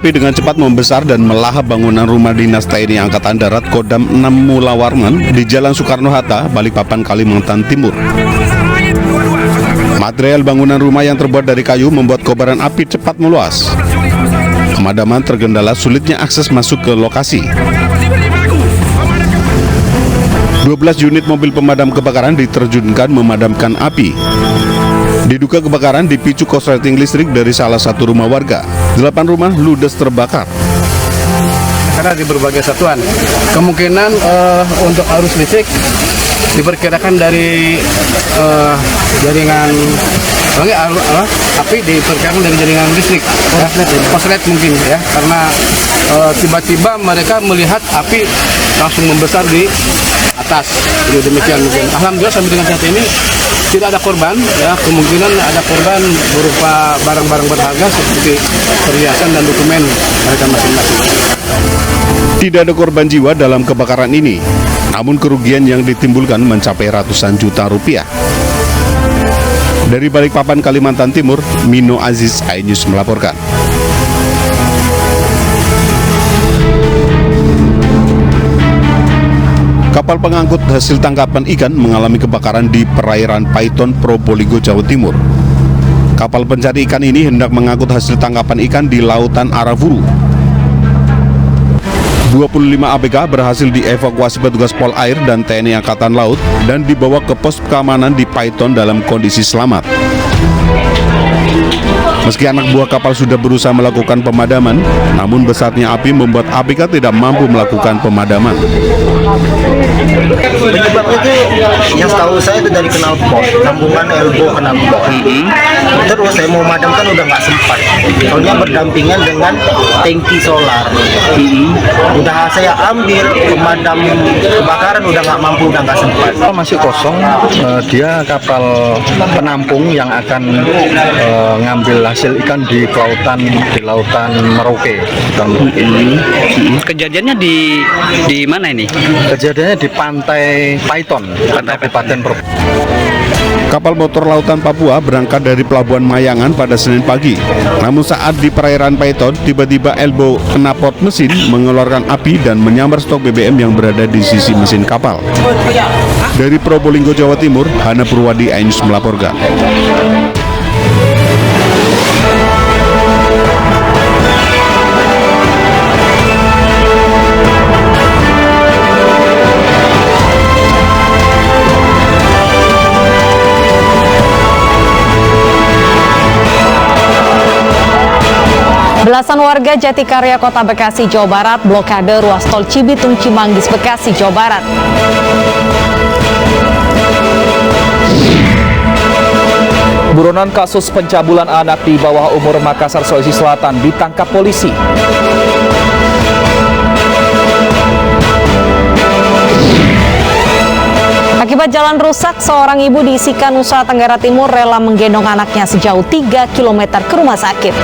Api dengan cepat membesar dan melahap bangunan rumah dinas TNI Angkatan Darat Kodam 6 Mulawarman di Jalan Soekarno-Hatta, Balikpapan, Kalimantan Timur. Material bangunan rumah yang terbuat dari kayu membuat kobaran api cepat meluas. Pemadaman terkendala sulitnya akses masuk ke lokasi. 12 unit mobil pemadam kebakaran diterjunkan memadamkan api. Diduga kebakaran dipicu korsleting listrik dari salah satu rumah warga. 8 rumah ludes terbakar. Karena di berbagai satuan, kemungkinan untuk arus listrik diperkirakan dari jaringan api diperkirakan dari jaringan listrik, korslet mungkin ya, karena tiba-tiba mereka melihat api langsung membesar di atas. Jadi demikian mungkin. Alhamdulillah sampai dengan saat ini tidak ada korban, ya, kemungkinan ada korban berupa barang-barang berharga seperti perhiasan dan dokumen mereka masing-masing. Tidak ada korban jiwa dalam kebakaran ini, namun kerugian yang ditimbulkan mencapai ratusan juta rupiah. Dari Balikpapan, Kalimantan Timur, Mino Aziz, iNews melaporkan. Kapal pengangkut hasil tangkapan ikan mengalami kebakaran di perairan Paiton, Probolinggo, Jawa Timur. Kapal pencari ikan ini hendak mengangkut hasil tangkapan ikan di lautan Aravuru. 25 ABK berhasil dievakuasi petugas Polair dan TNI Angkatan Laut dan dibawa ke pos keamanan di Paiton dalam kondisi selamat. Meski anak buah kapal sudah berusaha melakukan pemadaman, namun besarnya api membuat ABK tidak mampu melakukan pemadaman. Penyebabnya itu yang setahu saya itu dari knalpot, sambungan elbow knalpot. Terus saya mau memadamkan udah nggak sempat, soalnya berdampingan dengan tangki solar. Udah saya ambil pemadam kebakaran udah nggak mampu, udah nggak sempat. Masih kosong, dia kapal penampung yang akan ngambil hasil ikan di lautan Merauke. Kejadiannya di mana ini? Kejadiannya di pantai Paiton, Kabupaten Probolinggo. Kapal motor lautan Papua berangkat dari Pelabuhan Mayangan pada Senin pagi. Namun saat di perairan Paiton, tiba-tiba elbow knalpot mesin mengeluarkan api dan menyambar stok BBM yang berada di sisi mesin kapal. Dari Probolinggo, Jawa Timur, Hana Purwadi, iNews melaporkan. Belasan warga Jatikarya, Kota Bekasi, Jawa Barat, blokade ruas tol Cibitung Cimanggis, Bekasi, Jawa Barat. Buronan kasus pencabulan anak di bawah umur Makassar, Sulawesi Selatan ditangkap polisi. Akibat jalan rusak, seorang ibu di Sika, Nusa Tenggara Timur rela menggendong anaknya sejauh 3 km ke rumah sakit.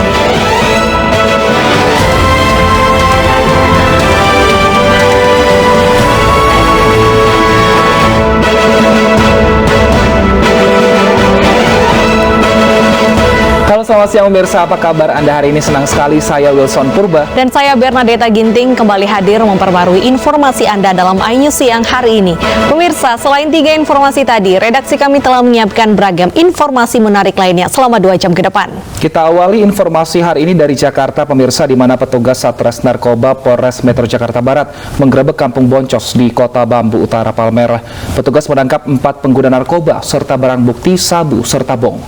Halo, selamat siang pemirsa, apa kabar Anda hari ini? Senang sekali, saya Wilson Purba. Dan saya Bernadetta Ginting kembali hadir memperbarui informasi Anda dalam iNews siang hari ini. Pemirsa, selain 3 informasi tadi, redaksi kami telah menyiapkan beragam informasi menarik lainnya selama 2 jam ke depan. Kita awali informasi hari ini dari Jakarta, pemirsa, di mana petugas Satres Narkoba Polres Metro Jakarta Barat menggerebek Kampung Boncos di Kota Bambu Utara, Palmerah. Petugas menangkap 4 pengguna narkoba serta barang bukti sabu serta bong.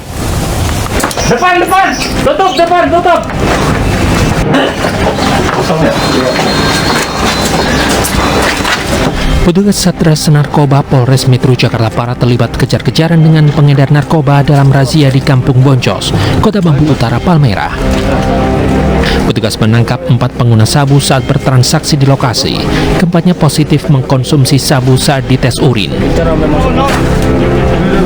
Depan, tutup, tutup. Petugas Satres Narkoba Polres Metro Jakarta Barat terlibat kejar-kejaran dengan pengedar narkoba dalam razia di Kampung Boncos, Kota Bambu Utara, Palmerah. Petugas menangkap 4 pengguna sabu saat bertransaksi di lokasi. Keempatnya positif mengkonsumsi sabu saat dites urin.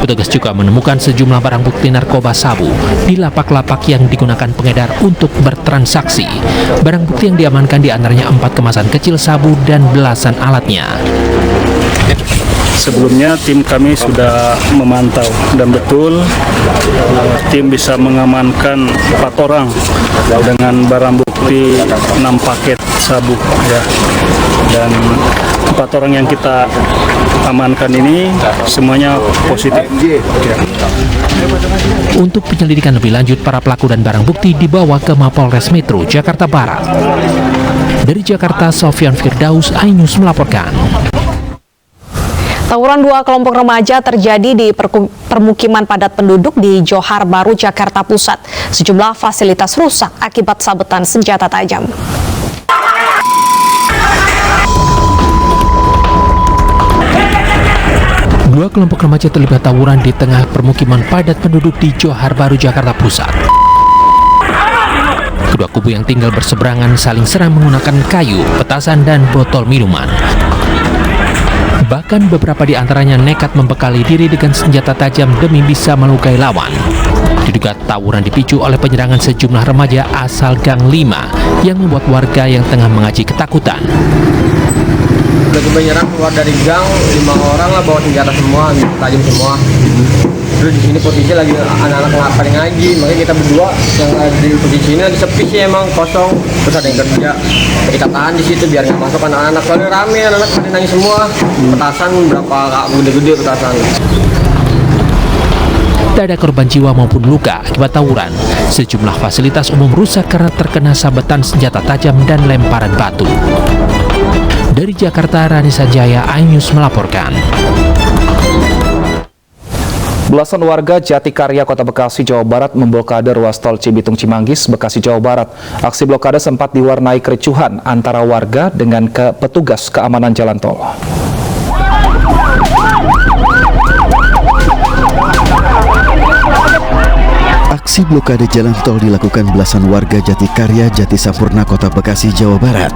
Petugas juga menemukan sejumlah barang bukti narkoba sabu di lapak-lapak yang digunakan pengedar untuk bertransaksi. Barang bukti yang diamankan diantaranya 4 kemasan kecil sabu dan belasan alatnya. Sebelumnya tim kami sudah memantau dan betul tim bisa mengamankan 4 orang dengan barang bukti 6 paket sabu ya. Dan 4 orang yang kita amankan ini semuanya positif. Ya. Untuk penyelidikan lebih lanjut, para pelaku dan barang bukti dibawa ke Mapolres Metro Jakarta Barat. Dari Jakarta, Sofyan Firdaus, iNews melaporkan. Tawuran dua kelompok remaja terjadi di permukiman padat penduduk di Johar Baru, Jakarta Pusat. Sejumlah fasilitas rusak akibat sabetan senjata tajam. Dua kelompok remaja terlibat tawuran di tengah permukiman padat penduduk di Johar Baru, Jakarta Pusat. Kedua kubu yang tinggal berseberangan saling serang menggunakan kayu, petasan, dan botol minuman. Bahkan beberapa di antaranya nekat membekali diri dengan senjata tajam demi bisa melukai lawan. Diduga tawuran dipicu oleh penyerangan sejumlah remaja asal Gang 5 yang membuat warga yang tengah mengaji ketakutan. Lagi menyerang keluar dari gang, 5 orang lah bawa senjata semua, tajam semua. Terus di sini posisi lagi anak-anak pada ngaji, makanya kita berdua yang ada di posisi ini lagi sepi sih, emang kosong. Terus ada yang kerja, kita tahan di situ biar nggak masuk anak-anak. Soalnya rame, anak-anak pada nangis semua. Petasan berapa gede-gede petasan. Tak ada korban jiwa maupun luka akibat tawuran. Sejumlah fasilitas umum rusak karena terkena sabetan senjata tajam dan lemparan batu. Dari Jakarta, Rani Sanjaya, iNews melaporkan. Belasan warga Jatikarya, Kota Bekasi, Jawa Barat memblokade ruas tol Cibitung Cimanggis, Bekasi, Jawa Barat. Aksi blokade sempat diwarnai kericuhan antara warga dengan petugas keamanan jalan tol. Aksi blokade jalan tol dilakukan belasan warga Jatikarya, Jatisampurna, Kota Bekasi, Jawa Barat.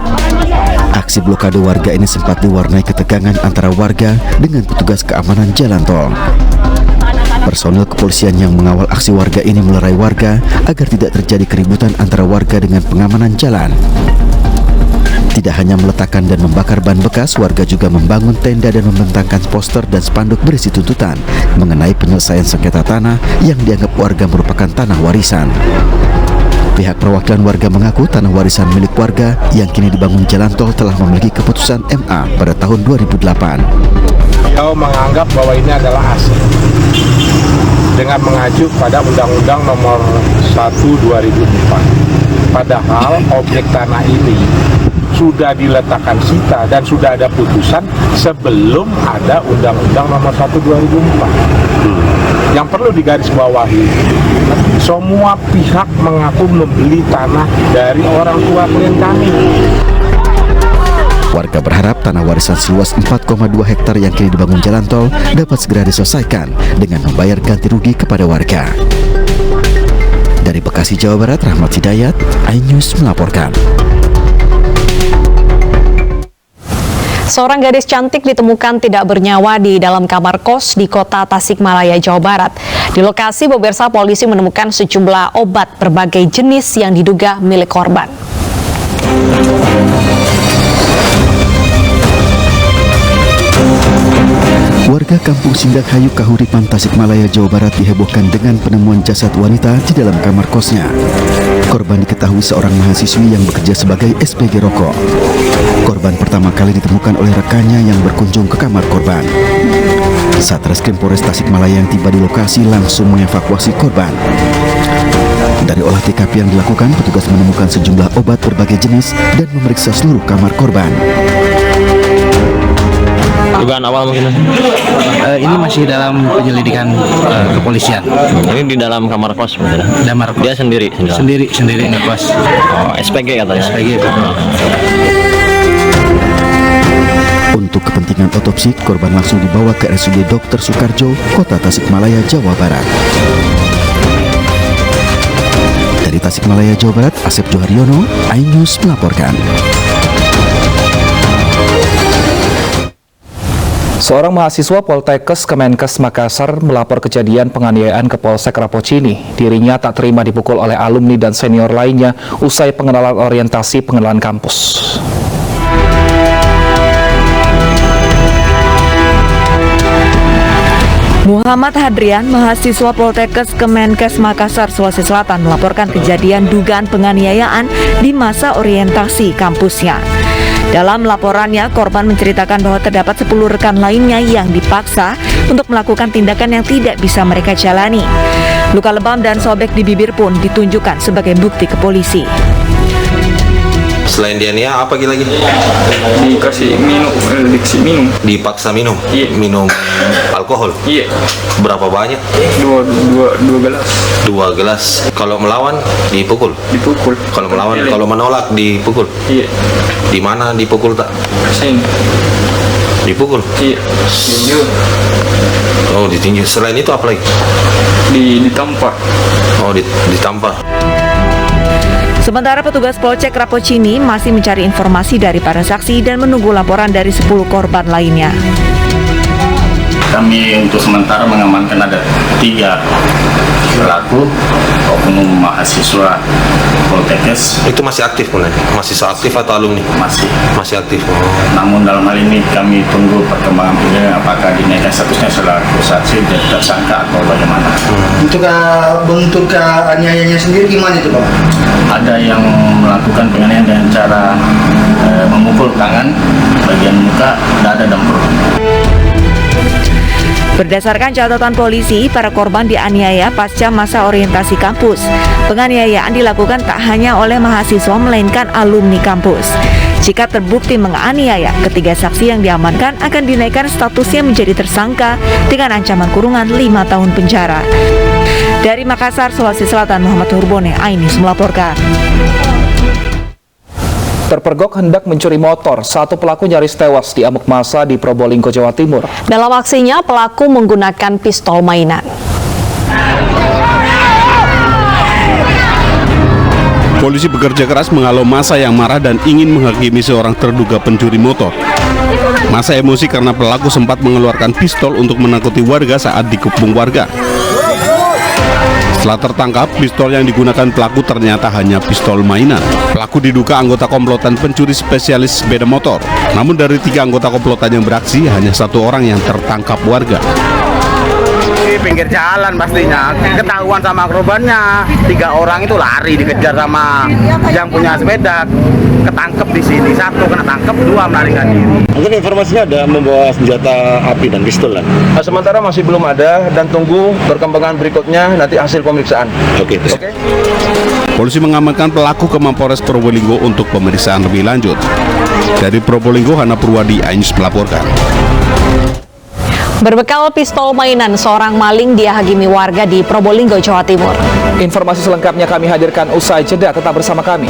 Aksi blokade warga ini sempat diwarnai ketegangan antara warga dengan petugas keamanan jalan tol. Personil kepolisian yang mengawal aksi warga ini melerai warga agar tidak terjadi keributan antara warga dengan pengamanan jalan. Tidak hanya meletakkan dan membakar ban bekas, warga juga membangun tenda dan membentangkan poster dan spanduk berisi tuntutan mengenai penyelesaian sengketa tanah yang dianggap warga merupakan tanah warisan. Pihak perwakilan warga mengaku tanah warisan milik warga yang kini dibangun jalan tol telah memiliki keputusan MA pada tahun 2008. Beliau menganggap bahwa ini adalah aset dengan mengacu pada Undang-Undang Nomor 1/2004. Padahal objek tanah ini sudah diletakkan sita dan sudah ada putusan sebelum ada Undang-Undang Nomor 1/2004. Yang perlu digarisbawahi, semua pihak mengaku membeli tanah dari orang tua klien kami. Warga berharap tanah warisan seluas 4,2 hektar yang kini dibangun jalan tol dapat segera diselesaikan dengan membayar ganti rugi kepada warga. Dari Bekasi, Jawa Barat, Rahmat Hidayat, iNews melaporkan. Seorang gadis cantik ditemukan tidak bernyawa di dalam kamar kos di kota Tasikmalaya, Jawa Barat. Di lokasi, pemirsa, polisi menemukan sejumlah obat berbagai jenis yang diduga milik korban. Warga Kampung Sindakhayu, Kahuripan, Tasikmalaya, Jawa Barat dihebohkan dengan penemuan jasad wanita di dalam kamar kosnya. Korban diketahui seorang mahasiswi yang bekerja sebagai SPG rokok. Korban pertama kali ditemukan oleh rekannya yang berkunjung ke kamar korban. Satreskrim Polres Tasikmalaya yang tiba di lokasi langsung mengevakuasi korban. Dari olah TKP yang dilakukan, petugas menemukan sejumlah obat berbagai jenis dan memeriksa seluruh kamar korban. Dugaan awal mungkin Ini masih dalam penyelidikan kepolisian. ini di dalam kamar kos mungkin. Kamar kos. Dia sendiri ngekos. Oh, SPG katanya. SPG betul. Untuk kepentingan otopsi, korban langsung dibawa ke RSUD Dr. Soekarjo, Kota Tasikmalaya, Jawa Barat. Dari Tasikmalaya, Jawa Barat, Asep Joharyono, iNews melaporkan. Seorang mahasiswa Poltekkes Kemenkes Makassar melapor kejadian penganiayaan ke Polsek Rapocini. Dirinya tak terima dipukul oleh alumni dan senior lainnya usai pengenalan orientasi pengenalan kampus. Muhammad Hadrian, mahasiswa Poltekkes Kemenkes Makassar, Sulawesi Selatan, melaporkan kejadian dugaan penganiayaan di masa orientasi kampusnya. Dalam laporannya, korban menceritakan bahwa terdapat 10 rekan lainnya yang dipaksa untuk melakukan tindakan yang tidak bisa mereka jalani. Luka lebam dan sobek di bibir pun ditunjukkan sebagai bukti ke polisi. Selain dianiaya, apa lagi? Dikasih minum, Dipaksa minum? Iya. Minum alkohol? Iya. Berapa banyak? Dua gelas. 2 gelas. Kalau melawan, dipukul? Dipukul. Kalau melawan, kalau menolak, dipukul? Iya. Di mana dipukul tak? Sini. Dipukul? Iya. Tinju. Oh, ditinju. Selain itu apa lagi? Ditampar. Oh, ditampar. Sementara petugas Polsek Rapocini masih mencari informasi dari para saksi dan menunggu laporan dari 10 korban lainnya. Kami untuk sementara mengamankan ada 3 pelaku oknum mahasiswa Poltekkes. Itu masih aktif pun? Mahasiswa aktif atau alumni? Masih aktif. Namun dalam hal ini kami tunggu perkembangan penyelidikan apakah dinaikkan statusnya selaku saksi dan tersangka atau bagaimana. Untuk bentuk aniayanya sendiri gimana itu Pak? Ada yang melakukan penganiayaan dengan cara memukul tangan, bagian muka, dada dan perut. Berdasarkan catatan polisi, para korban dianiaya pasca masa orientasi kampus. Penganiayaan dilakukan tak hanya oleh mahasiswa melainkan alumni kampus. Jika terbukti menganiaya, ketiga saksi yang diamankan akan dinaikkan statusnya menjadi tersangka dengan ancaman kurungan 5 tahun penjara. Dari Makassar, Sulawesi Selatan, Muhammad Hurbone, Ainis melaporkan. Terpergok hendak mencuri motor, satu pelaku nyaris tewas di amuk massa di Probolinggo, Jawa Timur. Dalam aksinya, pelaku menggunakan pistol mainan. Polisi bekerja keras menghalau massa yang marah dan ingin menghakimi seorang terduga pencuri motor. Massa emosi karena pelaku sempat mengeluarkan pistol untuk menakuti warga saat dikepung warga. Setelah tertangkap, pistol yang digunakan pelaku ternyata hanya pistol mainan. Pelaku diduga anggota komplotan pencuri spesialis sepeda motor. Namun dari 3 anggota komplotan yang beraksi, hanya 1 orang yang tertangkap warga. Di pinggir jalan pastinya, ketahuan sama korbannya. 3 orang itu lari dikejar sama yang punya sepeda. Ketangkep di sini, 1 kena tangkep, 2 melarikan diri. Mungkin informasinya ada membawa senjata api dan pistol lah. Sementara masih belum ada dan tunggu perkembangan berikutnya nanti hasil pemeriksaan. Oke. Polisi mengamankan pelaku ke Mapolres Probolinggo untuk pemeriksaan lebih lanjut. Dari Probolinggo, Hana Purwadi, Ainus melaporkan. Berbekal pistol mainan, seorang maling dihakimi warga di Probolinggo, Jawa Timur. Informasi selengkapnya kami hadirkan usai jeda, tetap bersama kami.